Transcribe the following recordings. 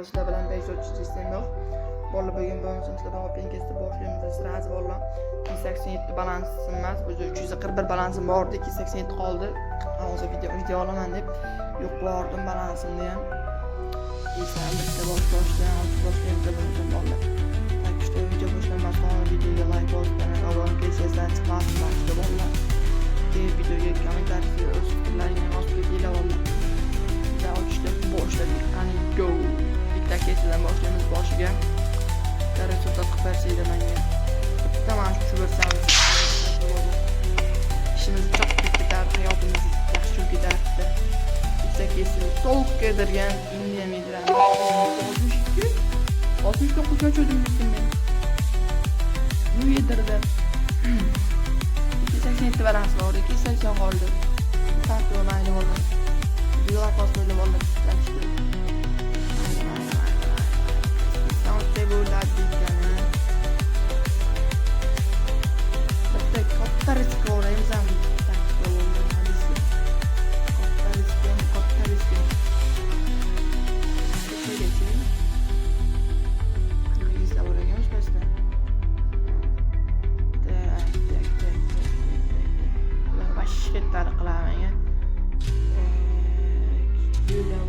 sizlar bilan 537 bola bugun bonusimizni topib kesdi boshlaymiz. Sразу bola 287 balansim emas, o'zi 341 balansim bor edi, 287 qoldi. Hozir video olaman deb yo'q bordim balansimni ham. Esallikda boshlaymiz deb bola. Takishda video boshlamasdan videoga like bosib, obuna bo'lsangiz chiqmasdan bola. Videoga kommentariy o'z fikrlaringizni yozib ketinglar bola. Boshladik. Qani go. Bitta kesidan boshlaymiz boshiga. Resultat qilib bersaydi menga. Bitta mana shu bersamiz. İşimiz çok ketar, hayotimiz yaxshi ketardi. Bitta kesib to'liq kedirgan indiyamidran. 69 ga cho'dim men. Bu yedirdi. 287 balans bor, 280 qoldi. Farqi mayli bo'ldi. Videolar qosmaydi bo'ldi.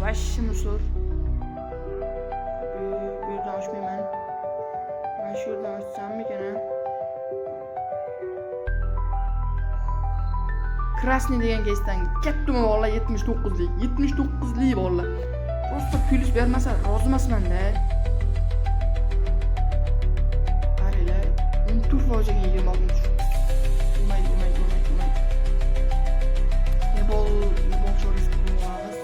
Vaşşı musur. Buradan açmayayım ben. Ben şuradan açsam bir kere. Krasny degan keysdan ketdimi valla 79lik. 79lik valla. Prosta plyus bermasa rozi emasman-da. Qaranglar, 14% ga ega bo'ldim. Bo'lmaydi. Ne bol cho'rish qilamiz.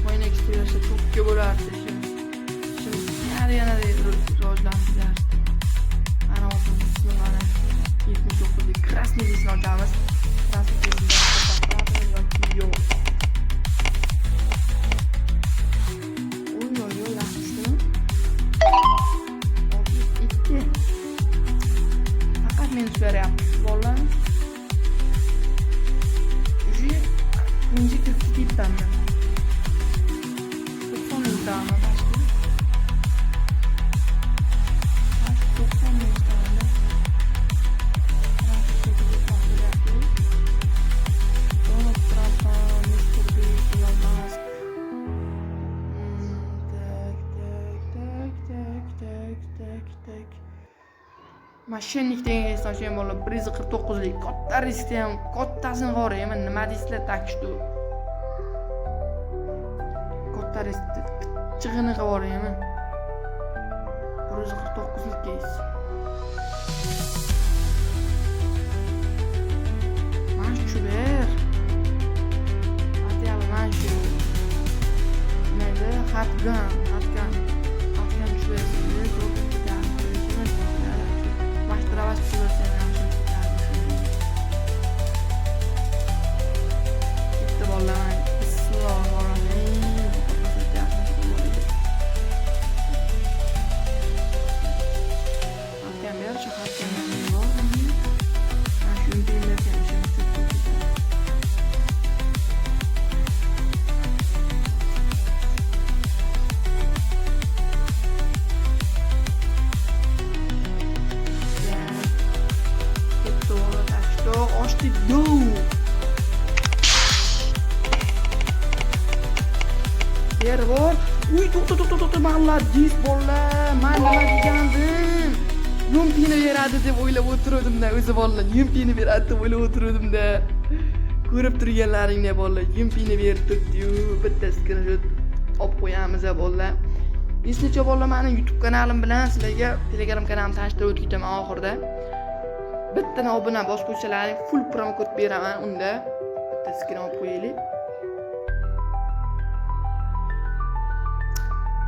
Oyun ekstriyası çok güzel artık şimdi yana rojlanacağız. Ana olsun bismillah. 79 krasny desin hocamız. Krasny desin yok. Oy yapmıştım. İtti. Fakat menüs ver yapmış. Vallahi. Ucu ince 42 tane. Daha mı başka? Çok sanmıyoruz daha da. Artık şekilde kontrol yapıyoruz. Donald Trump'a, Mr. Beast, Elon Musk. Tek. Mashinnik degan kesdan shu ham bo'lib 149lik katta riskda ham kattasini qarayman. Nima deysizlar takishdi. Katta riskda Çıgını kavarayım ha. 149'luk keyiz. Lan şu ver. Hadi yalan lan şu. Neydi? Hatgan şu versin. Çok güzel. Baştıra baş şu versin. Gitti vallahi. Bismillahirrahmanirrahim. Go! Yer bor. Uy, to'xta, malla dis bolla. Men nima degandim? Yumpini beradi deb o'ylab o'tirdim-da, o'zi bolla. Yumpini beradi deb o'ylab o'tirdim-da. Ko'rib turganlaringni bolla, yumpini berib turibdi-yu. Bitta screenshot olib qo'yamiz bolla. Eslicha bolla, meni YouTube kanalim bilan sizlarga Telegram kanalimni tanishtirib o'tkazaman oxirida. Bitta obuna bosib qo'ysalaring full promo kod beraman unda. Bitta screen olib qo'yaylik.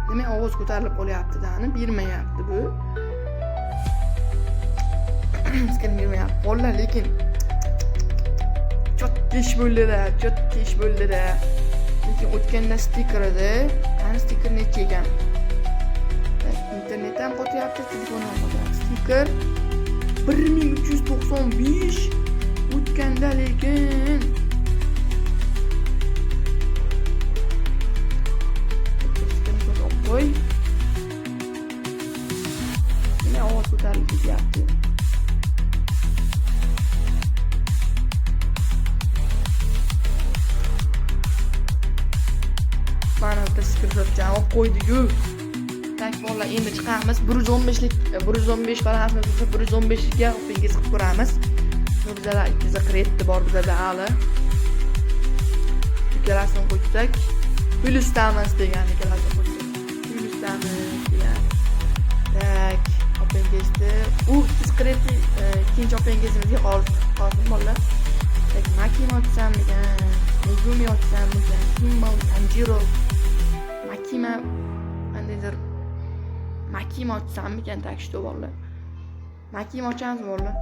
Nima ovoz ko'tarilib qolyapti-da, bermayapti bu. Screen bermayapti. Bolla, lekin chotkish bo'ldi-da. Lekin o'tganda stiker edi. Qani stiker necha ekan? Internetdan qo'tyapti, telefondan qo'tyapti. stiker 1395 o'tganda lekin qo'y ne ovoz ko'tarilib ketyapti. Mana bu skriptni olib qo'ydik-ku. Tak bolalar, endi chiqamiz. 115lik 115 balandimiz bo'lsa 115ga o'pingiz qilib ko'ramiz. Bizlar 247 bor bizda hali. Ikkalasini qo'ysak, plyusdamiz degan ikkalasini qo'ysak. Plyusdamiz degan. Tak, o'pingizda u 247 ikkinchi o'pingizimizga qolsin bolalar. Tak, Makima ochsammikan, Megumi ochsammikan, Himmel, Tanjiro, Makima qandaydir Makima ochsammikan tak что bolalar. Makima ochamiz bolalar.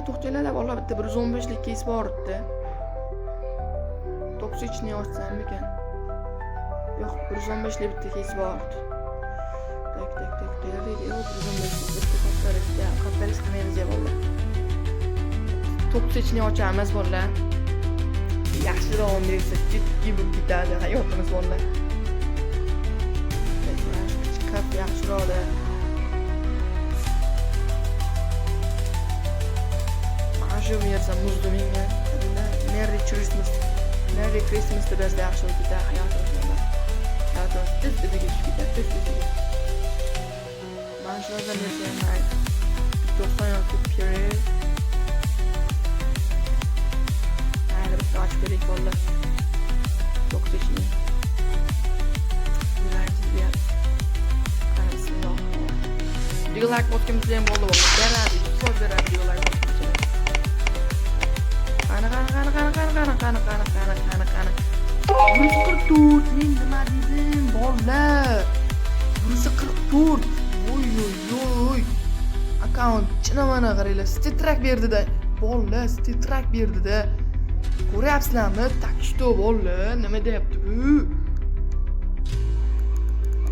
To'xtanglar bolalar, bitta 115lik keys bor edi. Toksichni ochsammikan. Yo'q, 115lik bitta keys bor edi. Tak, deydi, 115lik bitta kapitalist qilmaymiz bolalar. Toksichni ochamiz bolalar. Yaxshiroq desa, jiddiy bo'lib ketadi hayotimiz bolalar. Kap yaxshiroqda. Mana shu yerda muzdi menga. Merry Christmas deb yozda yaxshi bo'lib ketadi hayotimiz bolalar. Hayotimiz tez-tezga ketib ketadi, tez-tezga. Mana shu yerda men 90 yoki period. Açık gerek valla. Çok seçimli. Güvensiz bir yer. Kaynasın yok. Diyorlar ki botkim düzeyin bolu valla. Beraber. Söz beraber diyorlar botkim düzeyin. Kana. Burası 44. Men nima dedim valla. Burası 44. Oy. Account chinamana qaranglar. Stitrak berdi-da. Valla stitrak berdi-da. Ko'ryapsizlarmi? Tak что bolalar, nima deyapti bu?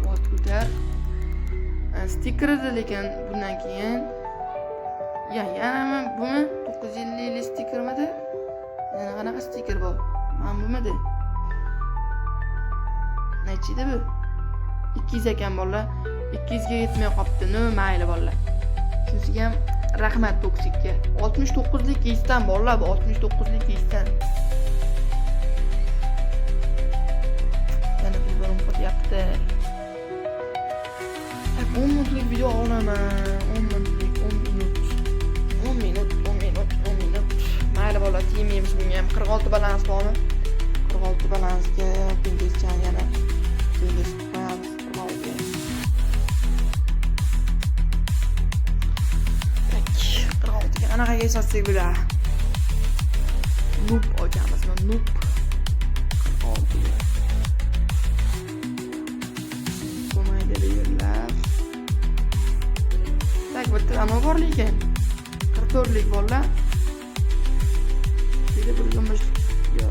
Ovoz ko'tar. Stiker edi lekin bundan keyin yana bumi 950 stikermidi? Yana qanaqa stiker bor? Mana bumidi? Necha edi bu? 200 ekan bolalar. 200 ga yetmay qopti. Nima mayli bolalar. Shunisiga ham rahmat toksikka. 69lik keysdan bolalar, bu 69lik keysdan. Yana bir bölüm qo'yapti. 10 minutlik video olaman. 10 minut. Mayli bolalar, tiymaymiz bunga ham 46 balans bormi? 46 balansga pingizchan yana pingiz qo'yamiz. 46 qanaqa kesatsak bular? Noob ochamizmi? Noob. 46. Bo'lmaydi deyirlar. Tak bitta nima bor lekin? 44lik bolalar. Dedi 115. Yo.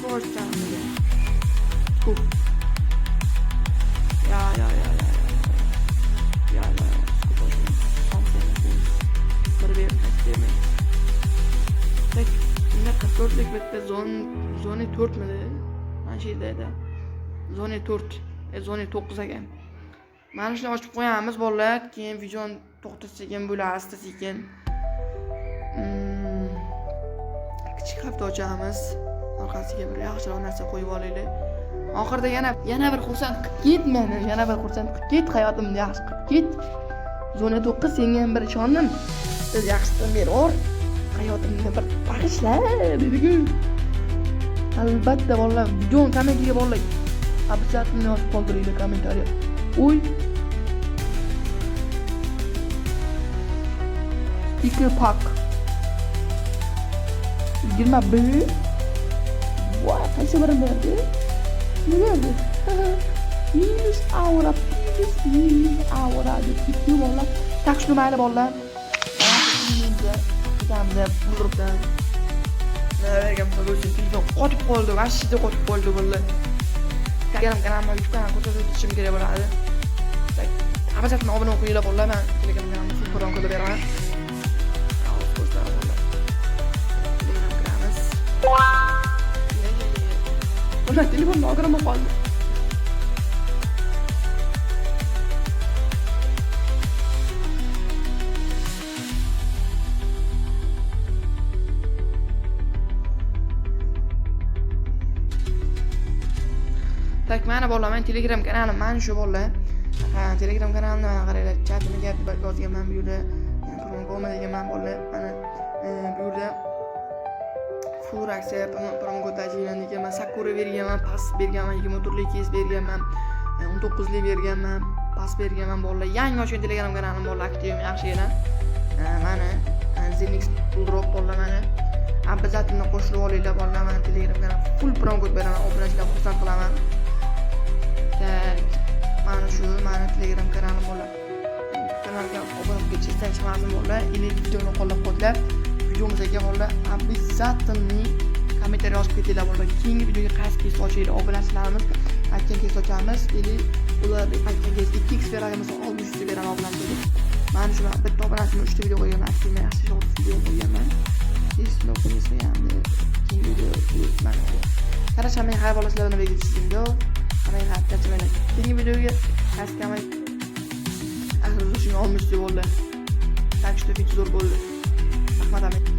Qo'shchamga. Kuf. Ya. Tak, bunda 44lik bitta zona 4 midi? Mana shu yerda. Zona 4, zona 9 ekan. Mana shuni ochib qo'yamiz bolalar, keyin videoni to'xtatsak ham bo'ladi asta-sekin. Kichik hafta ochamiz. Orqasiga bir yaxshiroq narsa qo'yib olaylik. Oxirida yana bir xursand qilib ket meni, yana bir xursand qilib ket, hayotimni yaxshi qilib ket. Zona 9 senga ham bir ishondim. Siz yaxshidan beror. Hayotimni bir bag'ishla dedi-ku. Albatta bolalar, videoni kommentiga bolalar. Обязательно yozib qoldiringlar kommentariya. Uy. Sticker pack. 21. Voy, qaysi birini berdi? Nima berdi? Minus aura deb ketdi bolalar. Tak shuni mayli bolalar. Kamda bulurdan. Nima bergan bo'lsin, telefon qotib qoldi, vashida qotib qoldi bolalar. Telegram kanalimga YouTube kanal ko'rsatib o'tishim kerak bo'ladi. Albatta obuna qo'yinglar bolalar. Men Telegram kanalimga full program kodini beraman. Telegram kanalimiz. Bunda telefon nogironman qoldi. Tak mana bolalar, men Telegram kanalim mana shu bolalar. Ha, Telegram kanalimni mana qaranglar, chatini gap yozganman bu yerda. Promo deganman bolalar. Mana bu yerda full aksiya promo kodajini deganman. Sakura berganman, pas berganman, 24 lik kes berganman, 19 lik berganman, pas berganman bolalar. Yangi ochgan Telegram kanalim bolalar, aktivim yaxshigina. Mana Zenix full drop bolalar mana. Обязательно qo'shilib olinglar bolalar. Mana Telegram kanal full promo kod beraman, obunachilarni xursand qilaman. Mana shu mani Telegram kanalim bolalar. Kanalga obuna bo'lib ketsangiz ma'lum bolalar. Или videoni qo'llab-quvvatlab, videomizga bolalar обязательно kommentariy yozib ketinglar bolalar. Keyingi videoga qaysi kes ochinglar, obunachilarimiz aytgan kes ochamiz. Или ular aytgan kes 2x beramiz, 600 beraman obunachilik. Mana shu bitta obunachimni 3 ta video qo'yganman, aktivni yaxshi video qo'yganman. Sizlar qo'ysa ham keyingi video mana bu. Qarasam men har bolasizlarni belgilaysiz-da. Qarang, haqiqatdan keyingi videoga kaskamay axir o'zing olmoqchi bo'ldi. Так что video zo'r bo'ldi. Rahmat.